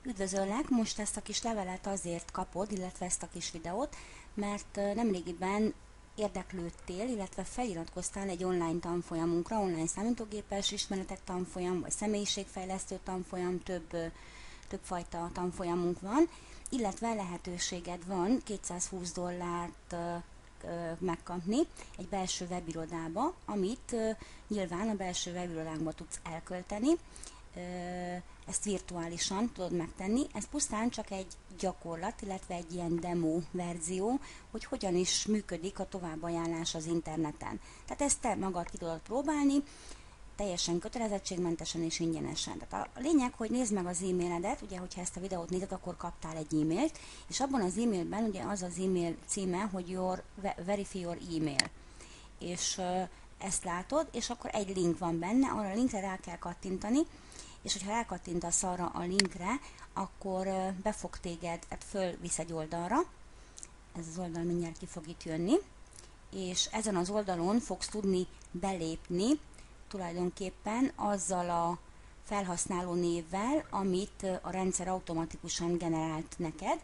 Üdvözöllek! Most ezt a kis levelet azért kapod, illetve ezt a kis videót, mert nemrégiben érdeklődtél, illetve feliratkoztál egy online tanfolyamunkra, online számítógépes ismeretek tanfolyam, vagy személyiségfejlesztő tanfolyam, többfajta tanfolyamunk van, illetve lehetőséged van $220 megkapni egy belső webirodába, amit nyilván a belső webirodánkba tudsz elkölteni. Ezt virtuálisan tudod megtenni. Ez pusztán csak egy gyakorlat, illetve egy ilyen demo verzió, hogy hogyan is működik a továbbajánlás az interneten. Tehát ezt te magad ki tudod próbálni, teljesen kötelezettségmentesen és ingyenesen. Tehát a lényeg, hogy nézd meg az e-mailedet, ugye, hogyha ezt a videót nézed, akkor kaptál egy e-mailt, és abban az e-mailben ugye az az e-mail címe, hogy verify your email. És ezt látod, és akkor egy link van benne, arra a linkre rá kell kattintani, és hogyha rákattintasz arra a linkre, akkor be fog téged, hát fölvisz egy oldalra, ez az oldal mindjárt ki fog itt jönni, és ezen az oldalon fogsz tudni belépni tulajdonképpen azzal a felhasználó névvel, amit a rendszer automatikusan generált neked,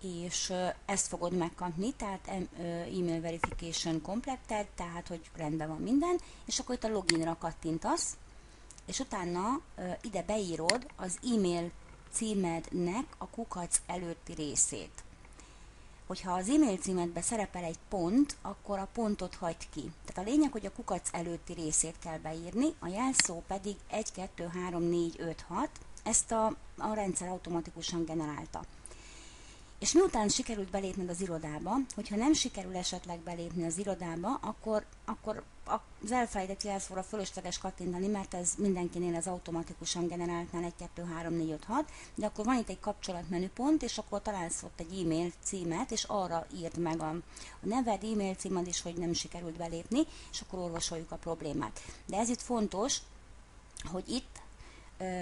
és ezt fogod megkapni, tehát email verification completed, tehát hogy rendben van minden, és akkor itt a loginra kattintasz, és utána ide beírod az e-mail címednek a kukac előtti részét. Hogyha az e-mail címedben szerepel egy pont, akkor a pontot hagyd ki. Tehát a lényeg, hogy a kukac előtti részét kell beírni, a jelszó pedig 1, 2, 3, 4, 5, 6, ezt a rendszer automatikusan generálta. És miután sikerült belépned az irodába, hogyha nem sikerül esetleg belépni az irodába, akkor az elfelejtett jelszóra fölösleges kattintani, mert ez mindenkinél az automatikusan generáltnál 1, 2, 3, 4, 5, 6, de akkor van itt egy kapcsolatmenüpont, és akkor találsz ott egy e-mail címet, és arra írd meg a neved, e-mail címed is, hogy nem sikerült belépni, és akkor orvosoljuk a problémát. De ez itt fontos, hogy itt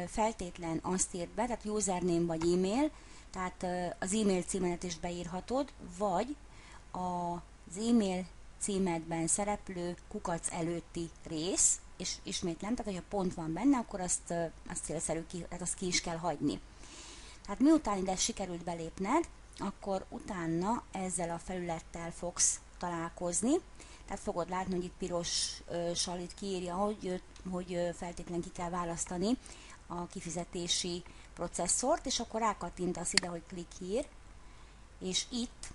feltétlen azt írd be, tehát username vagy e-mail, tehát az e-mail címedet is beírhatod, vagy az e-mail címedben szereplő kukac előtti rész, és ismétlem, tehát hogyha pont van benne, akkor azt célszerű tehát azt ki is kell hagyni. Tehát miután ide sikerült belépned, akkor utána ezzel a felülettel fogsz találkozni, tehát fogod látni, hogy itt pirossal itt kiírja, hogy feltétlenül ki kell választani a kifizetési processzort, és akkor rákattintasz ide, hogy click here, és itt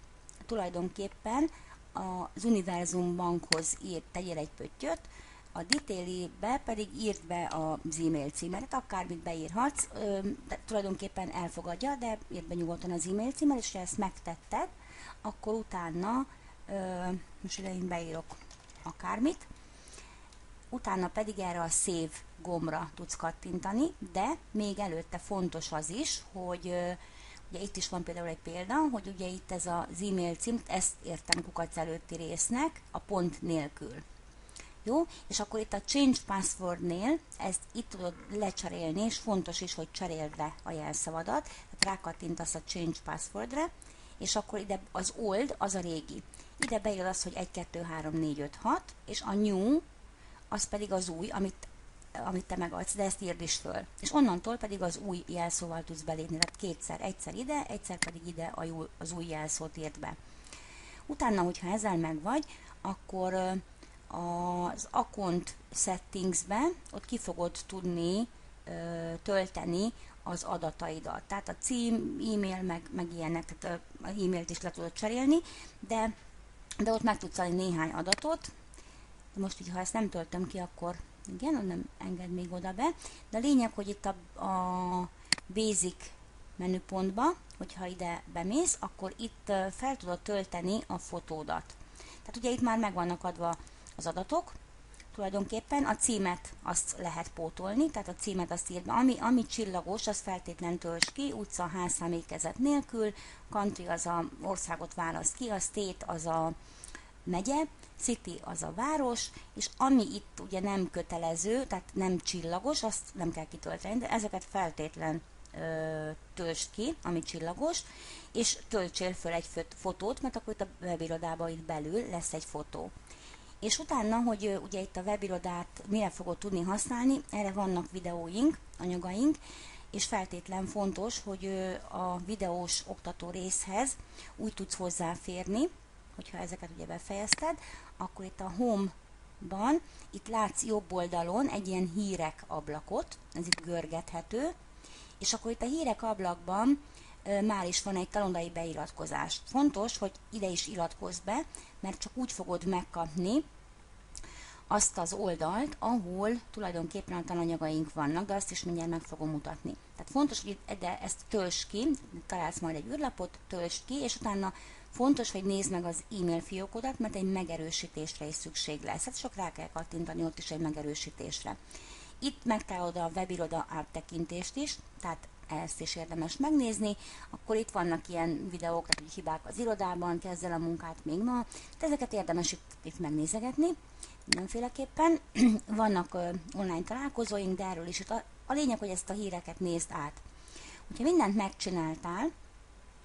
tulajdonképpen az Univerzum Bankhoz tegyél egy pöttyöt, a detail-be pedig írd be az e-mail címet, akármit beírhatsz, de tulajdonképpen elfogadja, de írd be nyugodtan az e-mail címet, és ha ezt megtetted, akkor utána, most ide én beírok akármit, utána pedig erre a Save gombra tudsz kattintani, de még előtte fontos az is, hogy ugye itt is van például egy példa, hogy ugye itt ez az e-mail cím, ezt értem kukac előtti résznek, a pont nélkül. Jó? És akkor itt a Change Passwordnél ezt itt tudod lecserélni, és fontos is, hogy cseréld le a jelszavadat, tehát rákattintasz a Change Passwordre, és akkor ide az old, az a régi. Ide beírod azt, hogy 1, 2, 3, 4, 5, 6, és a new, az pedig az új, amit te megadsz, de ezt írd is föl. És onnantól pedig az új jelszóval tudsz belépni, tehát kétszer, egyszer ide, egyszer pedig ide az új jelszót írd be. Utána, hogyha ezzel megvagy, akkor az Account Settings-be ott ki fogod tudni tölteni az adataidat. Tehát a cím, e-mail, meg ilyenek, tehát az e-mailt is le tudod cserélni, de ott meg tudsz adni néhány adatot. De most, ha ezt nem töltöm ki, akkor igen, nem enged még oda be. De a lényeg, hogy itt a Basic menüpontba, hogyha ide bemész, akkor itt fel tudod tölteni a fotódat. Tehát ugye itt már meg vannak adva az adatok, tulajdonképpen a címet azt lehet pótolni, tehát a címet azt írd be, ami csillagos, az feltétlen töltsd ki, utca, ház, személykezet nélkül, country az a országot választ ki, a state az a megye, city az a város, és ami itt ugye nem kötelező, tehát nem csillagos, azt nem kell kitölteni, de ezeket feltétlen töltsd ki, ami csillagos, és töltsél föl egy fotót, mert akkor itt a webirodában itt belül lesz egy fotó. És utána, hogy ugye itt a webirodát mire fogod tudni használni, erre vannak videóink, anyagaink, és feltétlen fontos, hogy a videós oktató részhez úgy tudsz hozzáférni, hogyha ezeket ugye befejezted, akkor itt a Home-ban, itt látsz jobb oldalon egy ilyen hírek ablakot, ez itt görgethető, és akkor itt a hírek ablakban már is van egy talondai beiratkozás. Fontos, hogy ide is iratkozz be, mert csak úgy fogod megkapni azt az oldalt, ahol tulajdonképpen a tananyagaink vannak, de azt is mindjárt meg fogom mutatni. Tehát fontos, hogy ezt töltsd ki, találsz majd egy űrlapot, töltsd ki, és utána fontos, hogy nézd meg az e-mail fiókodat, mert egy megerősítésre is szükség lesz. Hát sok rá kell kattintani ott is egy megerősítésre. Itt megtalálod a webiroda áttekintést is, tehát ezt is érdemes megnézni. Akkor itt vannak ilyen videók, tehát hibák az irodában, kezd el a munkát még ma, de ezeket érdemes itt megnézegetni mindenféleképpen. Vannak online találkozóink, de erről is itt a lényeg, hogy ezt a híreket nézd át. Hogyha mindent megcsináltál,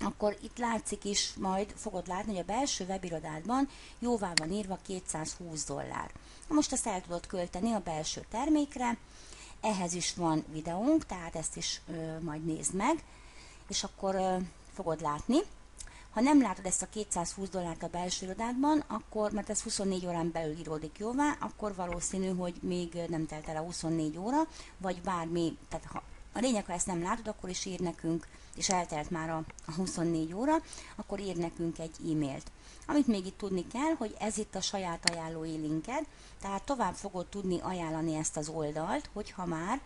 akkor itt látszik is, majd fogod látni, hogy a belső webirodádban jóvá van írva $220. Most ezt el tudod költeni a belső termékre, ehhez is van videónk, tehát ezt is majd nézd meg, és akkor fogod látni. Ha nem látod ezt a $220 a belső irodádban, akkor, mert ez 24 órán belül íródik jóvá, akkor valószínű, hogy még nem telt el a 24 óra, vagy bármi, tehát a lényeg, ha ezt nem látod, akkor is ír nekünk, és eltelt már a 24 óra, akkor ír nekünk egy e-mailt. Amit még itt tudni kell, hogy ez itt a saját ajánlói linked, tehát tovább fogod tudni ajánlani ezt az oldalt, hogyha már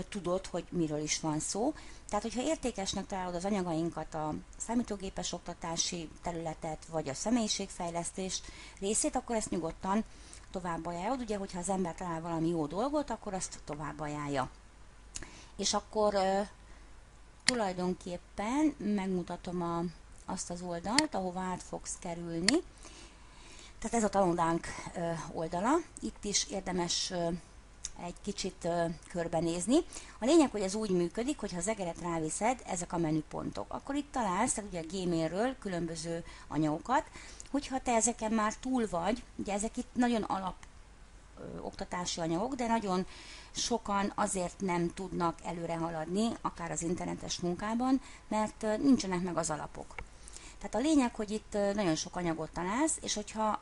tudod, hogy miről is van szó. Tehát, hogyha értékesnek találod az anyagainkat, a számítógépes oktatási területet, vagy a személyiségfejlesztés részét, akkor ezt nyugodtan tovább ajánlod. Ugye, hogyha az ember talál valami jó dolgot, akkor azt tovább ajánlja. És akkor tulajdonképpen megmutatom azt az oldalt, ahova át fogsz kerülni. Tehát ez a tanodánk oldala. Itt is érdemes egy kicsit körbenézni. A lényeg, hogy ez úgy működik, hogy ha az egeret ráviszed, ezek a menüpontok. Akkor itt találsz, tehát ugye a Gmailről különböző anyagokat. Hogyha te ezeken már túl vagy, ugye ezek itt nagyon alap oktatási anyagok, de nagyon sokan azért nem tudnak előre haladni, akár az internetes munkában, mert nincsenek meg az alapok. Tehát a lényeg, hogy itt nagyon sok anyagot találsz, és hogyha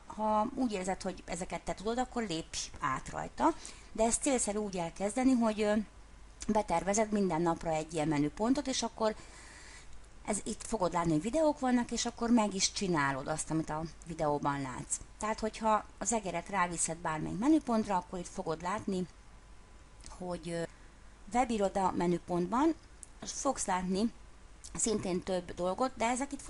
úgy érzed, hogy ezeket te tudod, akkor lépj át rajta. De ezt célszerű úgy elkezdeni, hogy betervezed minden napra egy ilyen menüpontot, és akkor itt fogod látni, hogy videók vannak, és akkor meg is csinálod azt, amit a videóban látsz. Tehát, hogyha az egeret ráviszed bármelyik menüpontra, akkor itt fogod látni, hogy webiroda menüpontban fogsz látni szintén több dolgot, de ezek itt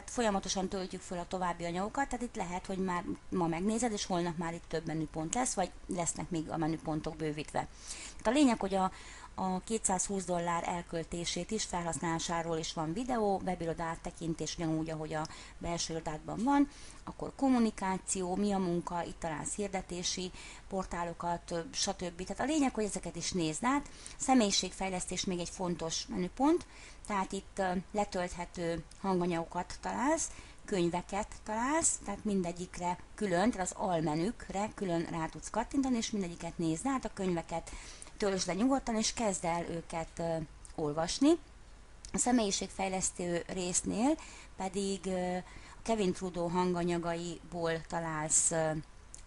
folyamatosan töltjük föl a további anyagokat, tehát itt lehet, hogy már ma megnézed, és holnap már itt több menüpont lesz, vagy lesznek még a menüpontok bővítve. Tehát a lényeg, hogy a $220 elköltését is, felhasználásáról is van videó, webiroda áttekintés, ugyanúgy, ahogy a belső irodádban van, akkor kommunikáció, mi a munka, itt találsz hirdetési portálokat, stb. Tehát a lényeg, hogy ezeket is nézd át. Személyiségfejlesztés még egy fontos menüpont, tehát itt letölthető hanganyagokat találsz, könyveket találsz, tehát mindegyikre külön, tehát az almenükre külön rá tudsz kattintani, és mindegyiket nézd át, a könyveket töltsd le nyugodtan, és kezd el őket olvasni. A személyiségfejlesztő résznél pedig a Kevin Trudeau hanganyagaiból találsz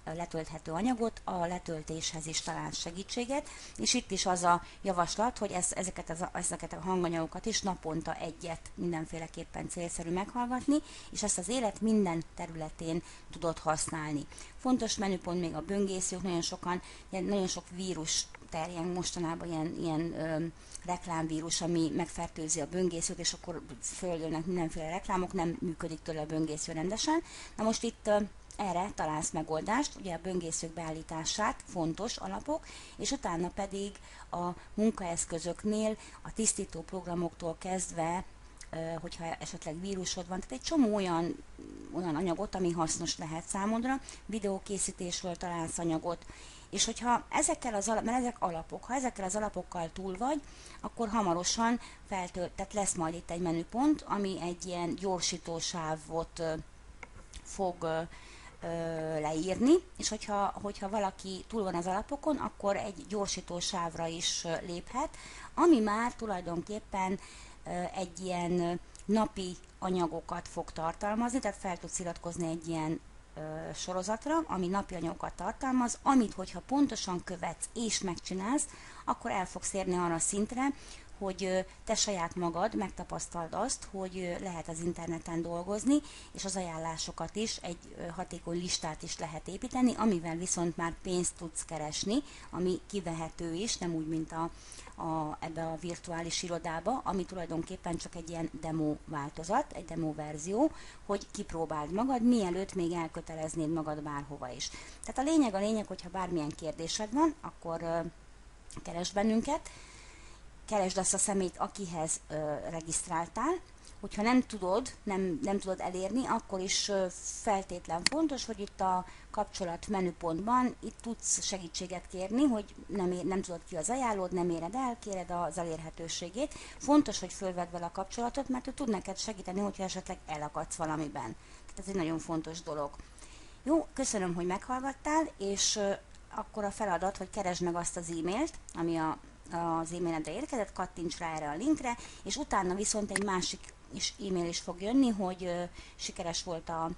letölthető anyagot, a letöltéshez is találsz segítséget, és itt is az a javaslat, hogy ezeket a hanganyagokat is naponta egyet mindenféleképpen célszerű meghallgatni, és ezt az élet minden területén tudod használni. Fontos menüpont még a böngészők, nagyon sok vírus terjeng mostanában, ilyen reklámvírus, ami megfertőzi a böngészőt, és akkor följönnek mindenféle reklámok, nem működik tőle a böngésző rendesen. Na most itt erre találsz megoldást, ugye a böngészők beállítását, fontos alapok, és utána pedig a munkaeszközöknél, a tisztító programoktól kezdve, hogyha esetleg vírusod van, tehát egy csomó olyan anyagot, ami hasznos lehet számodra, videókészítésről találsz anyagot, és hogyha mert ezek alapok, ha ezekkel az alapokkal túl vagy, akkor hamarosan tehát lesz majd itt egy menüpont, ami egy ilyen gyorsítósávot fog leírni, és hogyha valaki túl van az alapokon, akkor egy gyorsító sávra is léphet, ami már tulajdonképpen egy ilyen napi anyagokat fog tartalmazni, tehát fel tudsz iratkozni egy ilyen sorozatra, ami napi anyagokat tartalmaz, amit hogyha pontosan követsz és megcsinálsz, akkor el fogsz érni arra a szintre, hogy te saját magad megtapasztald azt, hogy lehet az interneten dolgozni, és az ajánlásokat is, egy hatékony listát is lehet építeni, amivel viszont már pénzt tudsz keresni, ami kivehető is, nem úgy, mint ebbe a virtuális irodába, ami tulajdonképpen csak egy ilyen demo változat, egy demo verzió, hogy kipróbáld magad, mielőtt még elköteleznéd magad bárhova is. Tehát a lényeg, hogyha bármilyen kérdésed van, akkor keresd bennünket, keresd azt a személyt, akihez regisztráltál. Hogyha nem tudod elérni, akkor is feltétlen fontos, hogy itt a kapcsolat menüpontban itt tudsz segítséget kérni, hogy nem tudod ki az ajánlód, nem éred el, kéred az elérhetőségét. Fontos, hogy fölvedd vele a kapcsolatot, mert ő tud neked segíteni, hogyha esetleg elakadsz valamiben. Tehát ez egy nagyon fontos dolog. Jó, köszönöm, hogy meghallgattál, és akkor a feladat, hogy keresd meg azt az e-mailt, ami az e-mailedre érkezett, kattints rá erre a linkre, és utána viszont egy másik e-mail is fog jönni, hogy sikeres volt a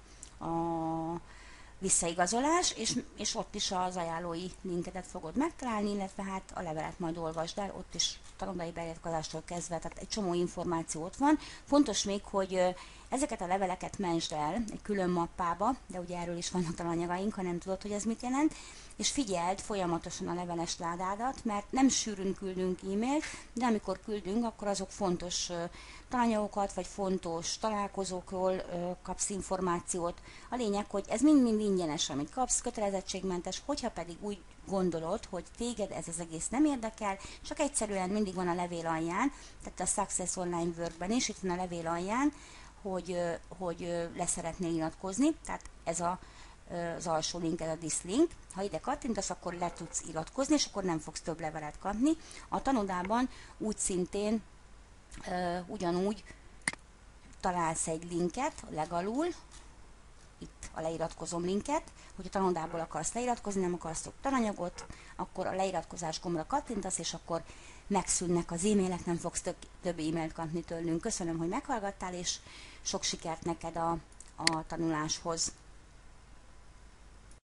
visszaigazolás, és ott is az ajánlói linkedet fogod megtalálni, illetve hát a levelet majd olvasd el, ott is tanulói beiratkozástól kezdve, tehát egy csomó információ ott van. Fontos még, hogy ezeket a leveleket mentsd el egy külön mappába, de ugye erről is vannak tananyagaink, ha nem tudod, hogy ez mit jelent, és figyeld folyamatosan a leveles ládádat, mert nem sűrűn küldünk e-mailt, de amikor küldünk, akkor azok fontos tananyagokat, vagy fontos találkozókról kapsz információt. A lényeg, hogy ez mind-mind ingyenes, amit kapsz, kötelezettségmentes, hogyha pedig úgy gondolod, hogy téged ez az egész nem érdekel, csak egyszerűen mindig van a levél alján, tehát a Success Online Workben is, itt van a levél alján, hogy leszeretnél iratkozni, tehát ez az alsó link, ez a This link. Ha ide kattintasz, akkor le tudsz iratkozni, és akkor nem fogsz több levelet kapni. A tanodában úgy szintén ugyanúgy találsz egy linket legalul, itt a leiratkozom linket, hogyha tanodából akarsz leiratkozni, nem akarsz több tananyagot, akkor a leiratkozás gombra kattintasz, és akkor megszűnnek az e-mailek, nem fogsz több e-mailt kapni tőlünk. Köszönöm, hogy meghallgattál, és sok sikert neked a tanuláshoz.